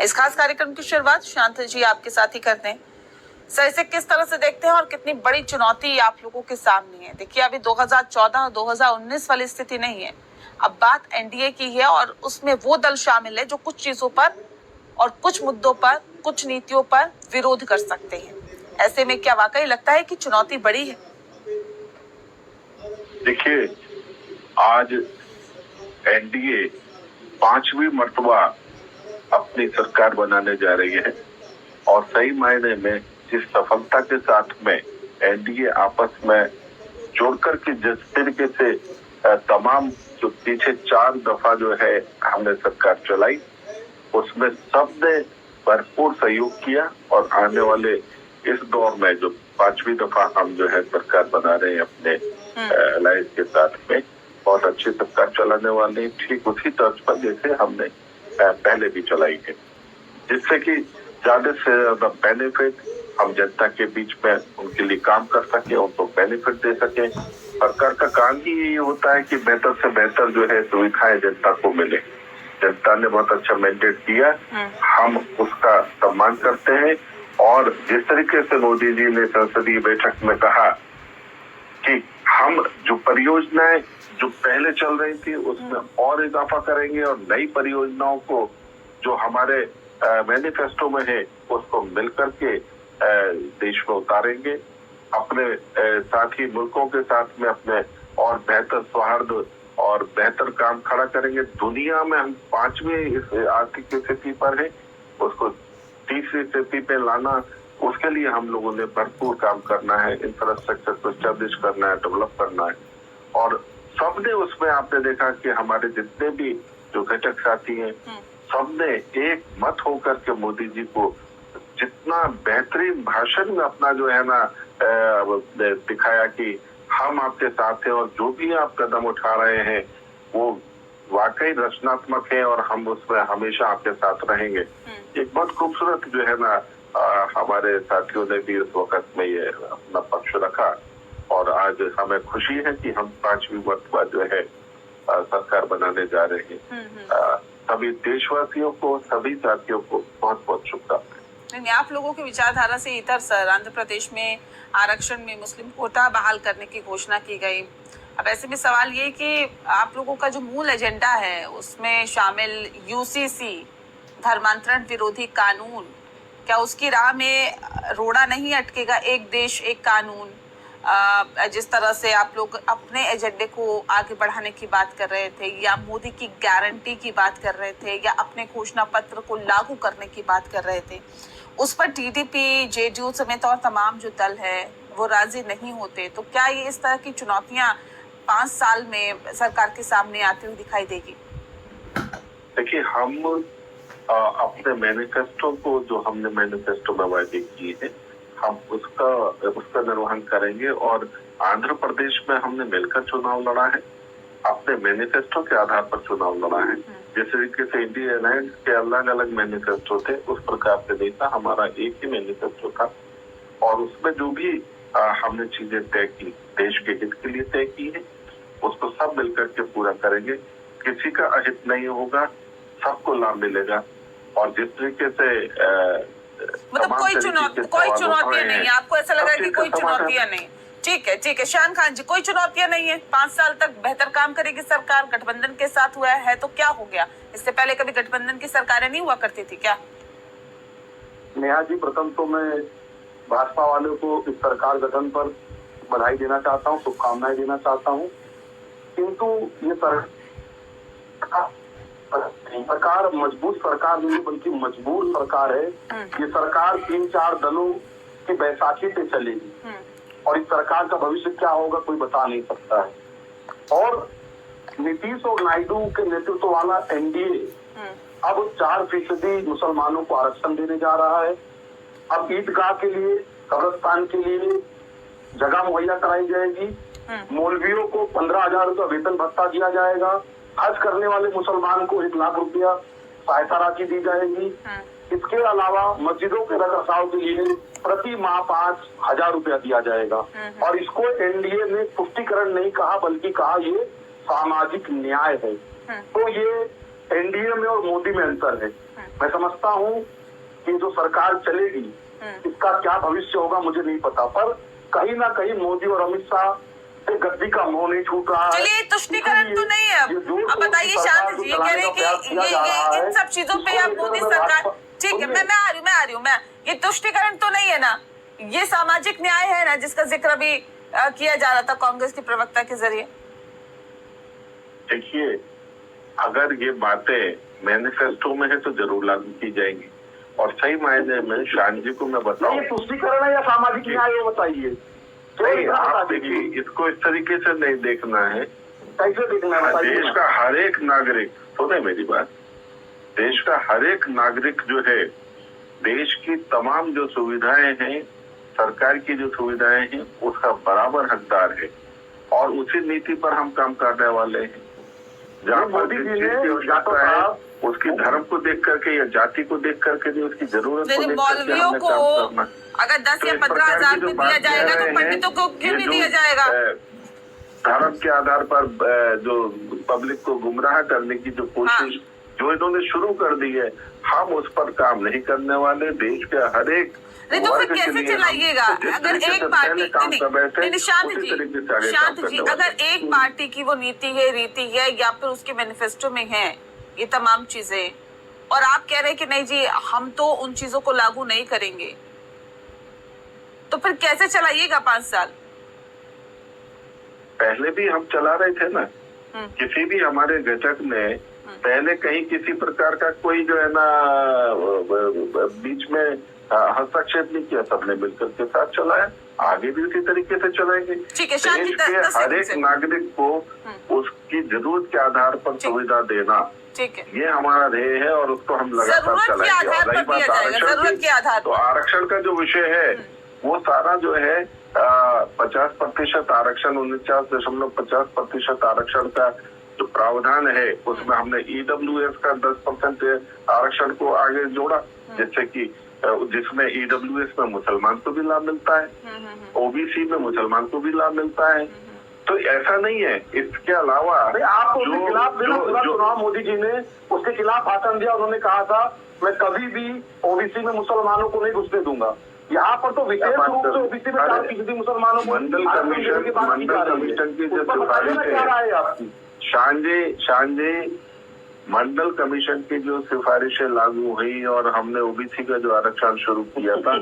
इस खास कार्यक्रम की शुरुआत शांत जी आपके साथ ही करते हैं। सर, इसे किस तरह से देखते हैं और कितनी बड़ी चुनौती आप लोगों के सामने है? देखिए, अभी 2014 और 2019 वाली स्थिति नहीं है, अब बात एनडीए की है और उसमें वो दल शामिल है जो कुछ चीजों पर और कुछ मुद्दों पर, कुछ नीतियों पर विरोध कर सकते हैं। ऐसे में क्या वाकई लगता है कि चुनौती बड़ी है? देखिए, आज एनडीए 5वीं मर्तबा अपनी सरकार बनाने जा रही है और सही मायने में जिस सफलता के साथ में एनडीए आपस में जोड़कर के जिस तरीके से तमाम जो पीछे 4 दफा जो है हमने सरकार चलाई, उसमें सबने भरपूर सहयोग किया और आने वाले इस दौर में जो 5वीं दफा हम जो है सरकार बना रहे हैं अपने अलायंस के साथ में, बहुत अच्छी सरकार चलाने वाले हैं, ठीक उसी तर्ज पर जैसे हमने पहले भी चलाई है, जिससे कि ज्यादा से ज्यादा बेनिफिट हम जनता के बीच में उनके लिए काम कर सके, उनको बेनिफिट दे सके। सरकार का काम ही यही होता है कि बेहतर से बेहतर जो है सुविधाएं जनता को मिले। जनता ने बहुत अच्छा मैंडेट दिया, हम उसका सम्मान करते हैं और जिस तरीके से मोदी जी ने संसदीय बैठक में कहा कि हम जो परियोजनाएं जो पहले चल रही थी उसमें और इजाफा करेंगे और नई परियोजनाओं को जो हमारे मैनिफेस्टो में है उसको मिलकर के देश में उतारेंगे, अपने साथी मुल्कों के साथ में अपने और बेहतर सौहार्द और बेहतर काम खड़ा करेंगे। दुनिया में हम 5वीं आर्थिक स्थिति पर है, उसको 30वीं स्थिति पे लाना, उसके लिए हम लोगों ने भरपूर काम करना है, इंफ्रास्ट्रक्चर को एस्टेब्लिश करना है, डेवलप करना है। और सबने उसमें आपने देखा कि हमारे जितने भी जो घटक साथी हैं, सबने एक मत होकर के मोदी जी को जितना बेहतरीन भाषण में अपना जो है ना दिखाया कि हम आपके साथ हैं और जो भी आप कदम उठा रहे हैं वो वाकई रचनात्मक है और हम उसमें हमेशा आपके साथ रहेंगे। एक बहुत खूबसूरत जो है ना हमारे साथियों ने भी इस वक्त में ये अपना पक्ष रखा और आज हमें खुशी है कि हम 5वीं मर्तबा जो है सरकार बनाने जा रहे हैं। सभी देशवासियों को, सभी साथियों को बहुत बहुत शुभकामनाएं। आप लोगों की विचारधारा से इतर सर, आंध्र प्रदेश में आरक्षण में मुस्लिम कोटा बहाल करने की घोषणा की गई। अब ऐसे में सवाल ये कि आप लोगों का जो मूल एजेंडा है उसमें शामिल यूसीसी धर्मांतरण विरोधी कानून, क्या उसकी राह में रोड़ा नहीं अटकेगा? एक देश एक कानून, जिस तरह से आप लोग अपने एजेंडे को आगे बढ़ाने की बात कर रहे थे या मोदी की गारंटी की बात कर रहे थे या अपने घोषणा पत्र को लागू करने की बात कर रहे थे, उस पर टीडीपी, जेडीयू समेत और तमाम जो दल है वो राजी नहीं होते, तो क्या ये इस तरह की चुनौतियां 5 साल में सरकार के सामने आती हुई दिखाई देगी? देखिए, हम अपने मैनिफेस्टो को जो हमने मैनिफेस्टो में वायदे किए हैं हम उसका निर्वहन करेंगे और आंध्र प्रदेश में हमने मिलकर चुनाव लड़ा है, अपने मैनिफेस्टो के आधार पर चुनाव लड़ा है। जिस तरीके से इंडिया अलायंस के अलग अलग मैनिफेस्टो थे उस प्रकार से नहीं था, हमारा एक ही मैनिफेस्टो था और उसमें जो भी हमने चीजें तय की देश के हित के लिए तय की है उसको सब मिलकर के पूरा करेंगे। किसी का अहित नहीं होगा, सबको लाभ मिलेगा और जिस तरीके से मतलब कोई चुनौतियां नहीं है? आपको ऐसा लगा कि कोई चुनौतियां नहीं? ठीक है शान खान जी, कोई चुनौतियां नहीं है? 5 साल तक बेहतर काम करेगी सरकार, गठबंधन के साथ हुआ है तो क्या हो गया? इससे पहले कभी गठबंधन की सरकारें नहीं हुआ करती थी क्या? नेहा जी, प्रथम तो मैं भाजपा वालों को इस सरकार गठन पर बधाई देना चाहता हूँ, शुभकामनाएं देना चाहता हूँ, किंतु ये सरकार मजबूत सरकार नहीं बल्कि मजबूर सरकार है। ये सरकार 3-4 दलों की बैसाखी पे चलेगी और इस सरकार का भविष्य क्या होगा कोई बता नहीं सकता है। और नीतीश और नायडू के नेतृत्व वाला एनडीए अब 4% मुसलमानों को आरक्षण देने जा रहा है। अब ईदगाह के लिए, कब्रिस्तान के लिए जगह मुहैया कराई जाएगी, मौलवियों को 15,000 रुपया वेतन भत्ता दिया जाएगा, हज करने वाले मुसलमान को 1 लाख रुपया सहायता राशि दी जाएगी। इसके अलावा मस्जिदों के रखरखाव के लिए प्रति माह 5,000 रुपया दिया जाएगा और इसको एनडीए ने पुष्टिकरण नहीं कहा बल्कि कहा ये सामाजिक न्याय है। तो ये एनडीए में और मोदी में अंतर है। मैं समझता हूँ कि जो सरकार चलेगी इसका क्या भविष्य होगा मुझे नहीं पता, पर कहीं ना कहीं मोदी और अमित शाह से गद्दी का मोह नहीं छूट रहा है। चलिए तुष्टिकरण तो नहीं है अब बताइए शांत जी, ये कह रहे हैं कि ये इन सब चीजों पे आप मोदी सरकार, ठीक है मैं आ रही हूँ मैं ये तुष्टिकरण तो नहीं है ना, ये सामाजिक न्याय है ना जिसका जिक्र अभी किया जा रहा था कांग्रेस की प्रवक्ता के जरिए। देखिए, अगर ये बातें मैनिफेस्टो में है तो जरूर लागू की जाएंगी, और सही मायने में शान जी को मैं बताऊं, ये तुष्टिकरण है या सामाजिक न्याय ये बताइए। नहीं, आप देखिए इसको इस तरीके से नहीं देखना है। कैसे देखना है? देश का हर एक नागरिक, सुने मेरी बात, देश का हर एक नागरिक जो है देश की तमाम जो सुविधाएं हैं, सरकार की जो सुविधाएं हैं उसका बराबर हकदार है, और उसी नीति पर हम काम करने वाले हैं। जहाँ पर जिस चीज की आवश्यकता है उसकी धर्म को देख करके या जाति को देख करके नहीं, उसकी जरूरत को देख करके हमने काम करना। अगर 10 या 15 हजार में दिया जाएगा तो पंडितों को क्यों नहीं दिया जाएगा? धर्म के आधार पर जो पब्लिक को गुमराह करने की जो कोशिश जो इन्होंने शुरू कर दी है, हम उस पर काम नहीं करने वाले। देश के हर एक नहीं तो फिर कैसे चलाइएगा? अगर एक पार्टी, शांत जी, अगर एक पार्टी की वो नीति है, रीति है, या फिर उसके मैनिफेस्टो में है ये तमाम चीजें, और आप कह रहे हैं कि नहीं जी हम तो उन चीजों को लागू नहीं करेंगे, तो फिर कैसे चलाइएगा 5 साल? पहले भी हम चला रहे थे ना, किसी भी हमारे घटक ने पहले कहीं किसी प्रकार का कोई जो है ना बीच में हस्तक्षेप नहीं किया, सबने मिलकर के साथ चलाया, आगे भी उसी तरीके से चलाएंगे। देश के हर एक नागरिक को उसकी जरूरत के आधार पर सुविधा देना, ये हमारा ध्येय है, और उसको हम लगातार चलाएंगे। और रही बात आरक्षण की, तो आरक्षण का जो विषय है वो सारा जो है 50% आरक्षण, 49.50% आरक्षण का जो प्रावधान है उसमें हमने EWS का 10% आरक्षण को आगे जोड़ा, जिससे कि जिसमें EWS में मुसलमान को भी लाभ मिलता है, OBC में मुसलमान को भी लाभ मिलता है। तो ऐसा नहीं है। इसके अलावा आप उसके खिलाफ चुनाव मोदी जी ने उसके खिलाफ भाषण दिया, उन्होंने कहा था मैं कभी भी OBC में मुसलमानों को नहीं घुसने दूंगा। यहाँ पर तो विशेष रूप से OBC में 4% मुसलमानों को मंडल कमीशन की जो सिफारिश है, शान जी, मंडल कमीशन की जो सिफारिशें लागू हुई और हमने OBC का जो आरक्षण शुरू किया था,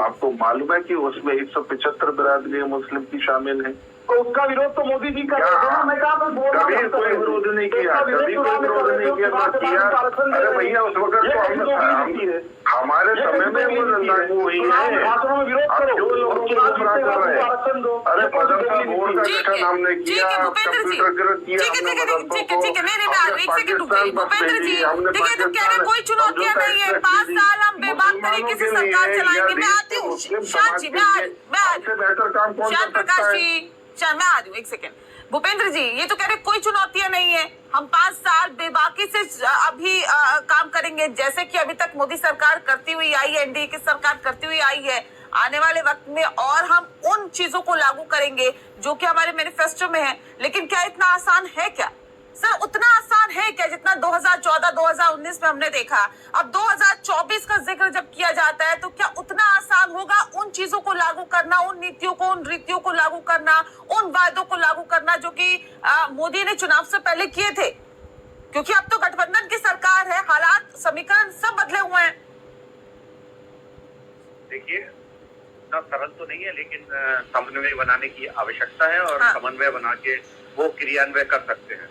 आपको मालूम है कि उसमें 175 बिरादरी मुस्लिम की शामिल है। तो उसका विरोध तो मोदी जी कर रहे थे। मैं कहा कभी कोई विरोध नहीं किया, कभी कोई विरोध नहीं किया। अरे भैया उस वक्त तो हमारे समय में वो लागू हुई है। अब जो लोग गुमराह कर रहे हैं, अरे मदरसा बोर्ड का गठन हमने किया, कंप्यूटरकृत किया हमने भूपेंद्र जी, देखिए तो कह रहे कोई चुनौतियां नहीं है, 5 साल हम बेबाक तरीके से सरकार चलाएंगे। मैं आती हूँ शांत जी, बेहतर काम कौन कर सकता है? मैं आ रही हूँ, 1 सेकेंड। भूपेंद्र जी, ये तो कह रहे कोई चुनौतियां नहीं है, हम 5 साल बेबाकी से अभी काम करेंगे, जैसे कि अभी तक मोदी सरकार करती हुई आई है, NDA की सरकार करती हुई आई है। आने वाले वक्त में और हम उन चीजों को लागू करेंगे जो कि हमारे मैनिफेस्टो में है। लेकिन क्या इतना आसान है क्या सर? उतना आसान है क्या जितना 2014-2019 में हमने देखा? अब 2024 का जिक्र जब किया जाता है तो क्या उतना आसान होगा उन चीजों को लागू करना, उन नीतियों को, उन रीतियों को लागू करना, उन वायदों को लागू करना जो कि मोदी ने चुनाव से पहले किए थे? क्योंकि अब तो गठबंधन की सरकार है, हालात, समीकरण सब बदले हुए हैं। देखिए, इतना सरल तो नहीं है, लेकिन समन्वय बनाने की आवश्यकता है, और समन्वय बना के वो क्रियान्वय कर सकते हैं।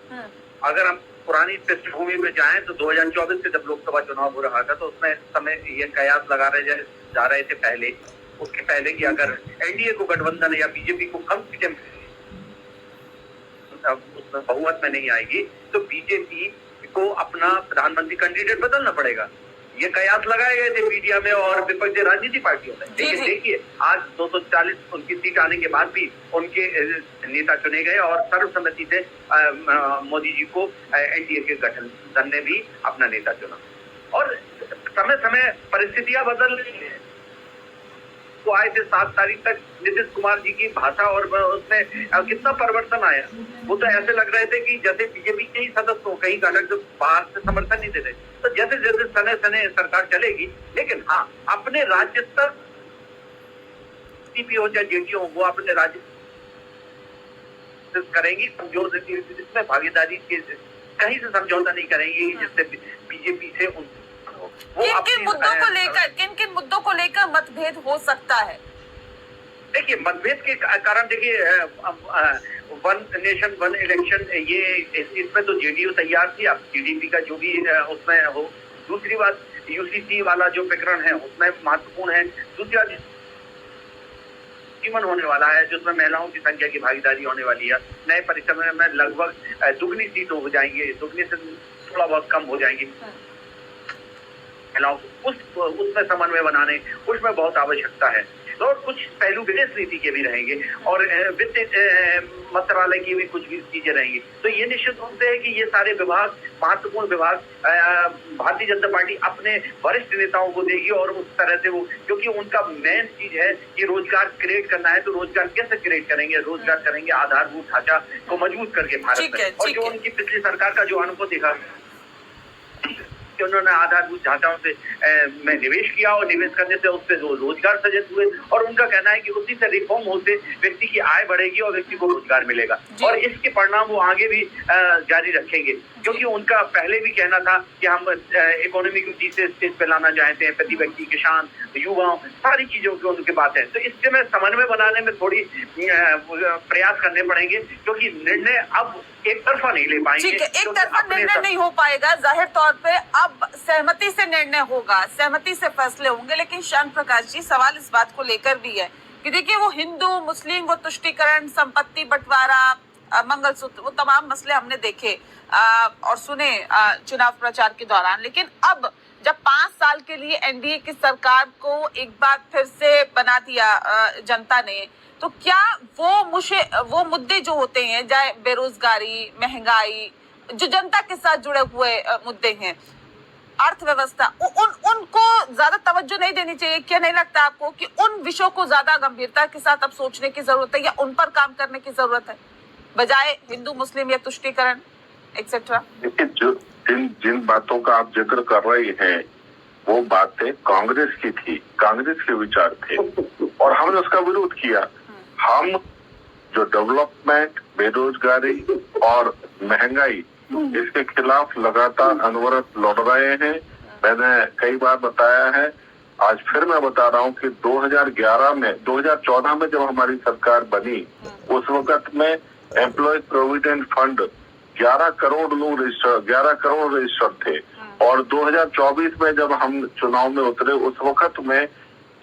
अगर हम पुरानी पृष्ठभूमि में जाएं तो 2024 से जब लोकसभा चुनाव हो रहा था तो उसमें समय ये कयास लगा जा रहे थे पहले, उसके पहले कि अगर NDA को गठबंधन या BJP को कम सीटें उसमें बहुमत में नहीं आएगी तो BJP को अपना प्रधानमंत्री कैंडिडेट बदलना पड़ेगा। ये कयास लगाए गए थे मीडिया में और विपक्षी राजनीति पार्टियों में। लेकिन देखिए, आज 240 उनकी सीट आने के बाद भी उनके नेता चुने गए और सर्वसम्मति से मोदी जी को NDA के गठबंधन ने भी अपना नेता चुना। और समय समय परिस्थितियां बदल रही है। वो आए थे 7 तारीख तक, नीतीश कुमार जी की भाषा और उसमें कितना परिवर्तन आया। वो तो ऐसे लग रहे थे कि जैसे बीजेपी के ही सदस्य हो, कहीं अलग से बाहर से समर्थन नहीं दे रहे। तो जैसे जैसे सने सने सरकार चलेगी, लेकिन हाँ अपने राज्य स्तर हो या जेडीयू हो, वो अपने राज्य करेंगी, समझौते इसमें भागीदारी के कहीं से समझौता नहीं करेंगे जिससे बीजेपी से किन किन मुद्दों को लेकर मतभेद हो सकता है? देखिए मतभेद के कारण, देखिए वन नेशन वन इलेक्शन, ये इसमें तो जेडीयू तैयार थी। अब टीडीपी का जो भी उसमें हो। दूसरी बात यूसीसी वाला जो प्रकरण है उसमें महत्वपूर्ण है। दूसरी बात होने वाला है जिसमें महिलाओं की संख्या की भागीदारी होने वाली है। नए परिसर में लगभग दुगनी सीटों हो जाएंगे, दुगनी से थोड़ा बहुत कम हो जाएंगी महिलाओं को। उसमें समन्वय बनाने उसमें बहुत आवश्यकता है। और कुछ पहलू विदेश नीति के भी रहेंगे और वित्त मंत्रालय की भी कुछ भी चीजें रहेंगी। तो ये निश्चित रूप से है कि ये सारे विभाग, महत्वपूर्ण विभाग, भारतीय जनता पार्टी अपने वरिष्ठ नेताओं को देगी और उस तरह से वो, क्योंकि उनका मेन चीज है कि रोजगार क्रिएट करना है। तो रोजगार कैसे क्रिएट करेंगे? रोजगार करेंगे आधारभूत ढांचा को मजबूत करके भारत में। और जो उनकी पिछली सरकार का जो अनुभव देखा कि उन्होंने आधारभूत ढांचाओं से में निवेश किया और निवेश करने से उससे रोजगार सृजित हुए। और उनका कहना है कि उसी से रिफॉर्म होते व्यक्ति की आय बढ़ेगी और व्यक्ति को रोजगार मिलेगा। और इसके परिणाम वो आगे भी जारी रखेंगे, क्योंकि उनका पहले भी कहना था कि हम इकोनॉमी को तीसरे स्टेज पे लाना चाहते हैं। प्रति व्यक्ति, किसान, युवाओं, सारी चीजों की उनकी बात है। तो इससे में समन्वय बनाने में थोड़ी प्रयास करने पड़ेंगे, क्योंकि निर्णय अब एक तरफा नहीं ले पाएंगे। ठीक है, एक तरफा निर्णय नहीं हो पाएगा। जाहिर तौर पे अब सहमति से निर्णय होगा, सहमति से फैसले होंगे। लेकिन श्याम प्रकाश जी, सवाल इस बात को लेकर भी है कि देखिए वो हिंदू मुस्लिम, वो तुष्टीकरण, संपत्ति बंटवारा, मंगलसूत्र, वो तमाम मसले हमने देखे और सुने चुनाव प्रचार के दौरान। लेकिन अब जब 5 साल के लिए एनडीए की सरकार को एक बार फिर से बना दिया जनता ने, तो क्या वो मुद्दे जो होते हैं, चाहे बेरोजगारी, महंगाई, जो जनता के साथ जुड़े हुए मुद्दे हैं, अर्थव्यवस्था, उनको ज्यादा तवज्जो नहीं देनी चाहिए? क्या नहीं लगता आपको कि उन विषयों को ज्यादा गंभीरता के साथ अब सोचने की जरूरत है या उन पर काम करने की जरूरत है, बजाय हिंदू मुस्लिम या तुष्टीकरण एक्सेट्रा? देखिए, जिन बातों का आप जिक्र कर रही हैं वो बातें कांग्रेस की थी, कांग्रेस के विचार थे और हमने उसका विरोध किया। हम जो डेवलपमेंट, बेरोजगारी और महंगाई, इसके खिलाफ लगातार अनवरत लड़ रहे हैं। मैंने कई बार बताया है, आज फिर मैं बता रहा हूं कि 2014 में जब हमारी सरकार बनी, उस वक्त में employ provident fund 11 crore registered थे। और 2024 में जब हम चुनाव में उतरे, उस वक्त में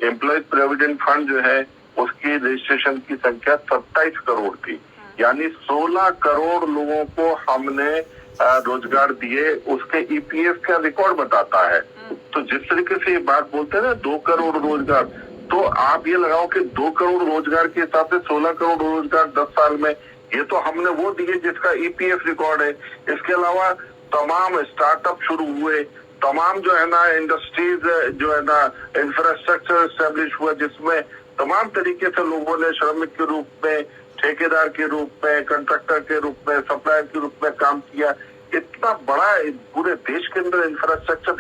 एम्प्लॉय प्रोविडेंट फंड जो है उसकी रजिस्ट्रेशन की संख्या 27 करोड़ थी। यानी 16 करोड़ लोगों को हमने रोजगार दिए। उसके ईपीएफ का रिकॉर्ड बताता है। तो जिस तरीके से ये बात बोलते हैं ना 2 करोड़ रोजगार, तो आप ये लगाओ कि 2 करोड़ रोजगार के हिसाब से 16 करोड़ रोजगार 10 साल में, ये तो हमने वो दिए जिसका ईपीएफ रिकॉर्ड है। इसके अलावा तमाम स्टार्टअप शुरू हुए, तमाम जो है ना इंडस्ट्रीज, जो है ना इंफ्रास्ट्रक्चर एस्टेब्लिश हुआ, जिसमें तमाम तरीके से लोगों ने श्रमिक के रूप में, ठेकेदार के रूप में, कंट्रैक्टर के रूप में, सप्लायर के रूप में काम किया। इतना बड़ा पूरे देश के अंदर इंफ्रास्ट्रक्चर,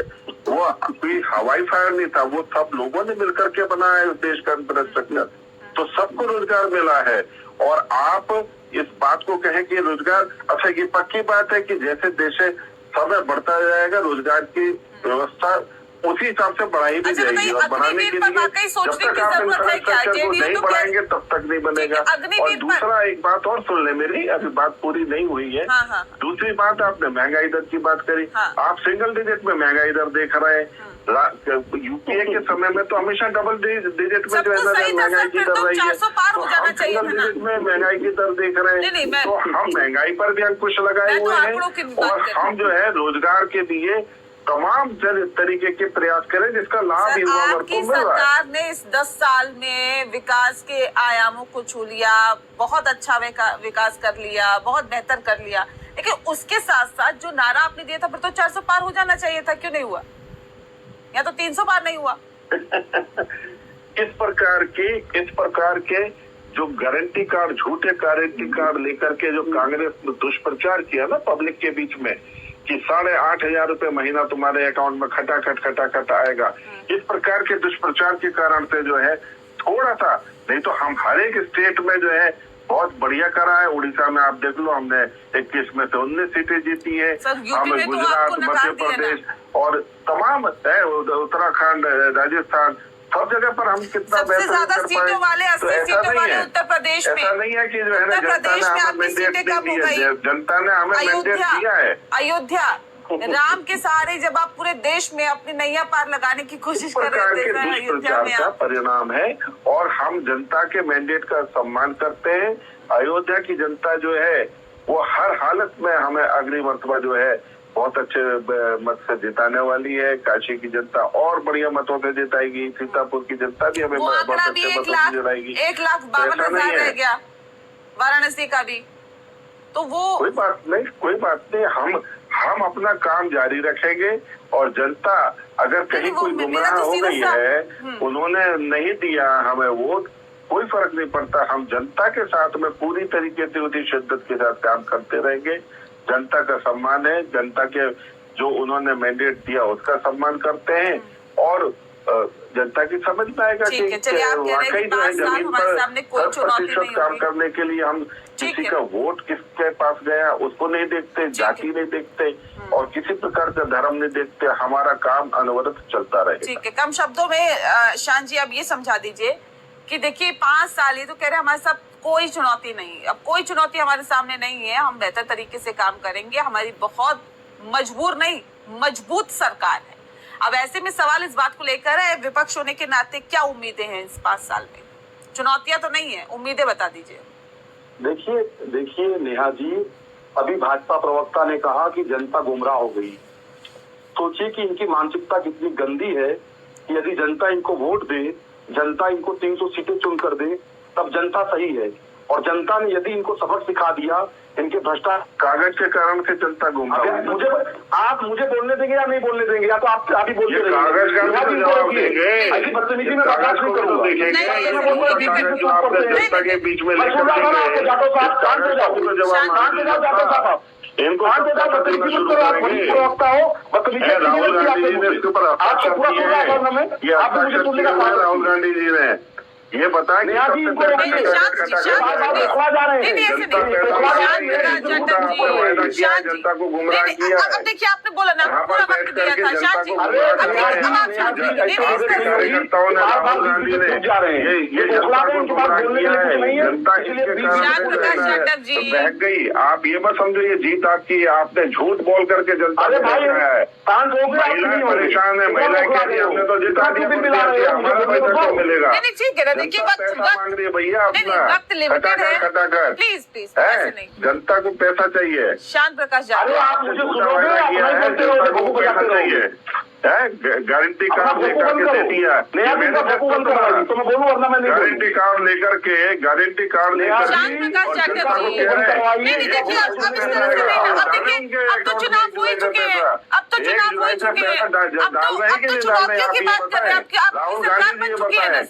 वो कोई हवाई फायर नहीं था, वो सब लोगों ने मिलकर के बनाया है देश का इंफ्रास्ट्रक्चर। तो सबको रोजगार मिला है। और आप इस बात को कहें कि रोजगार, अच्छा ये पक्की बात है कि जैसे देश समय बढ़ता जाएगा रोजगार की व्यवस्था उसी हिसाब से बढ़ाई भी जाएगी। और बनाने के लिए जब तक आप इंफ्रास्ट्रक्चर को नहीं बढ़ाएंगे तब तक नहीं बनेगा। और दूसरा एक बात और सुन ले मेरी, अभी बात पूरी नहीं हुई है। दूसरी बात, आपने महंगाई दर की बात करी। आप सिंगल डिजिट में महंगाई दर देख रहे हैं। यूपीए के समय में तो हमेशा डबल डिजिट में जो है ना महंगाई की दर रही है। तो हम सिंगल डिजिट में महंगाई की दर देख रहे हैं। तो हम महंगाई पर भी अंकुश लगाए हुए हैं और हम जो है रोजगार के लिए तमाम तरीके के प्रयास करें जिसका लाभ युवा वर्ग को मिल रहा है। सरकार ने इस 10 साल में विकास के आयामों को छू लिया, बहुत अच्छा विकास कर लिया, बहुत बेहतर कर लिया। लेकिन उसके साथ साथ जो नारा आपने दिया था फिर तो 400 पार हो जाना चाहिए था, क्यों नहीं हुआ? या तो 300 पार नहीं हुआ? इस प्रकार के जो गारंटी कार्ड, झूठे गारंटी कार्ड लेकर के जो कांग्रेस ने दुष्प्रचार किया ना पब्लिक के बीच में कि 8,500 रुपए महीना तुम्हारे अकाउंट में खटाखट आएगा, इस प्रकार के दुष्प्रचार के कारण से जो है थोड़ा सा, नहीं तो हम हर एक स्टेट में जो है बहुत बढ़िया करा है। उड़ीसा में आप देख लो, हमने 21 में से 19 सीटें जीती है। हमें गुजरात, मध्य प्रदेश और तमाम उत्तराखंड, राजस्थान, सब जगह पर हम कितना सबसे ज्यादा सीटों वाले 80 सीटों वाले उत्तर प्रदेश में। ऐसा नहीं है कि जो है ना जनता ने हमें मैंडेट नहीं दिया, जनता ने हमें मैंडेट दिया है। अयोध्या राम के सहारे जब आप पूरे देश में अपनी नैया पार लगाने की कोशिश कर रहे थे, अयोध्या में का परिणाम है और हम जनता के मैंडेट का सम्मान करते हैं। अयोध्या की जनता जो है वो हर हालत में हमें अगली मर्तबा जो है बहुत अच्छे मत से जिताने वाली है। काशी की जनता और बढ़िया मतों से जिताएगी, सीतापुर की जनता भी हमें बहुत अच्छे मतों से जिताएगी। 1,52,000 रह गया वाराणसी का भी, तो वो कोई बात नहीं, हम अपना काम जारी रखेंगे और जनता अगर कहीं कोई गुमराह हो गई है, उन्होंने नहीं दिया हमें वोट, कोई फर्क नहीं पड़ता। हम जनता के साथ में पूरी तरीके से उसी शिद्दत के साथ काम करते रहेंगे। जनता का सम्मान है, जनता के जो उन्होंने मैंडेट दिया उसका सम्मान करते हैं और जनता की समझ में आएगा कि वाकई जो है जमीन पर 100% काम करने के लिए हम किसी का वोट किसके पास गया उसको नहीं देखते, जाति नहीं देखते और किसी प्रकार का धर्म नहीं देखते। हमारा काम अनवरत चलता रहेगा। ठीक है, कम शब्दों में शान जी अब ये समझा दीजिए कि देखिए 5 साल ये तो कह रहे हैं हमारे साथ कोई चुनौती नहीं, अब कोई चुनौती हमारे सामने नहीं है, हम बेहतर तरीके से काम करेंगे, हमारी बहुत मजबूर नहीं मजबूत सरकार है। अब ऐसे में सवाल इस बात को लेकर है, विपक्ष होने के नाते क्या उम्मीदें हैं इस 5 साल में? चुनौतियां तो नहीं है, उम्मीदें बता दीजिए। देखिए नेहा जी, अभी भाजपा प्रवक्ता ने कहा कि जनता गुमराह हो गई। सोचिए कि इनकी मानसिकता कितनी गंदी है कि यदि जनता इनको वोट दे, जनता इनको 300 सीटें चुन कर दे, तब जनता सही है। और जनता ने यदि इनको सबक सिखा दिया, इनके भ्रष्टाचार कागज के कारण से जनता गुमराह है। आप मुझे बोलने देंगे या नहीं बोलने देंगे, या तो आप अभी बोलते रहेंगे। कागज का जवाब देंगे, ऐसी बदतमीजी में बर्दाश्त नहीं करूंगा। जनता के बीच में इनको राहुल गांधी जी ने ये बताया कि जनता को गुमराह किया। अब देखिए आपने बोला ना पूरा वक्त दिया था शान जी, कार्यकर्ताओं ने राहुल गांधी ने ये जनता को गुमराह किया है, जनता इसके बहक गई। आप ये मत समझो ये जीत आपकी, आपने झूठ बोल करके जनता को बचाया है। महिलाएं परेशान है, महिलाएं कह रही हमने तो जिता दिया, हमारा पैसा क्यों मिलेगा? ठीक है, देखिए मांग रही है भैया, वक्त लिमिटेड है, खटाखट प्लीज ऐसे नहीं, जनता को पैसा चाहिए। शांत प्रकाश आप मुझे सुनोगे, जनता को पैसा चाहिए, गारंटी कार्ड लेकर के दे दिया। गारंटी कार्ड लेकर के गारंटी कार्ड लेकर अब तो चुनाव हो ही चुके हैं, अब तो चुनाव हो ही चुके हैं, अब तो चुनौतियों की बात कर रहे हैं, आपकी सरकार बन चुकी है ना।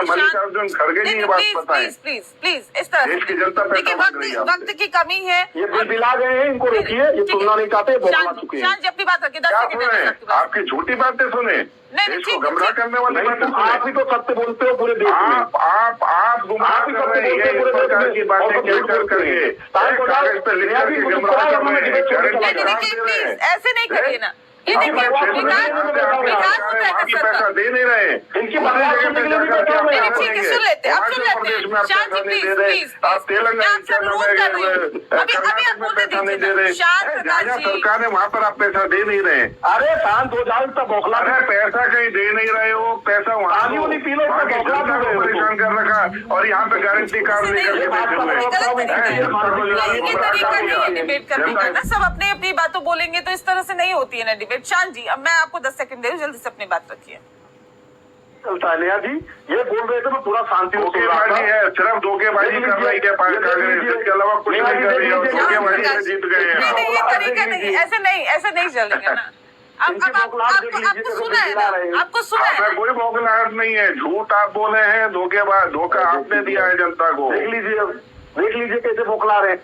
मल्लिकार्जुन खड़गे जी ये बात पता है। प्लीज इस तरह देश की जनता देखिए वक्त की कमी है, ये बिला गए हैं, इनको रोकिए, ये सुनना नहीं चाहते, बोलना चुके हैं। शान जी अपनी बात रखिए, 10 सेकंड आपकी झूठी बातें सुने, देश को गुमराह करने वाली बातें। आप ही तो सत्य बोलते हो पूरे देश में। आप गुमराह कर रहे हैं, ये प्रकार की बातें क्या करेंगे? कागज पे लिख करके गुमराह कर रहे हैं, ऐसे नहीं करिए ना। ये देखिए पैसा दे नहीं रहे, इनकी ठीक है, सुन लेते हैं, शान जी प्लीज आप तेलंगाना सरकार है वहाँ पर आप पैसा दे नहीं रहे। अरे शांत हो जाओ, तब बौखला अरे पैसा कहीं दे नहीं रहे हो, पैसा वहाँ परेशान कर रखा और यहाँ पे गारंटी कार्ड डिबेट करने का ना, सब अपनी अपनी बातों बोलेंगे तो इस तरह से नहीं होती है ना डिबेट। शान जी अब मैं आपको 10 सेकंड दे रही हूँ, जल्दी से अपनी बात रखिए। चलता है नेहा जी, ये बोल रहे थे मैं पूरा शांति धोखेबाजी है, सिर्फ धोखेबाजी कर रही है कांग्रेस, इसके अलावा कुछ नहीं कर रही है, धोखेबाजी से जीत गए हैं। नहीं ये तरीका नहीं, ऐसे नहीं चलेगा ना। इनकी बौखलाहट देख लीजिए, आपको कैसे सुना है चिल्ला रहे हैं। ना, आपको सुना है हमें कोई बौखलाहट नहीं है, झूठ आप बोले हैं, धोखा आपने दिया है जनता को। देख लीजिए कैसे बौखला रहे हैं।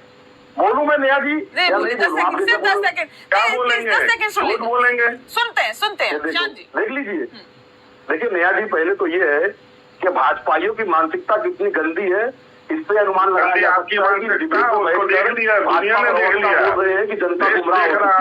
बोलूं मैं नया जी नहीं या बोलिए, नहीं 10 बोलूं? आप सेकंड, जैसे सिर्फ 10 बोलो। सेकंड, क्या प्लीज बोलेंगे? 10 सेकंड सुन झूठ लीजिए, बोलेंगे? सुनते हैं देखो, जान जी। देख लीजिए। देखिए नया जी, पहले तो ये है कि भाजपाइयों की मानसिकता कितनी गंदी है, इससे अनुमान लगाया जा आपकी सकता है कि मानसिकता उसको देख लिया, दुनिया ने भाजपा देख लिया, बोल रहे हैं कि जनता देश गुमराह देख हो रहा चुकी है।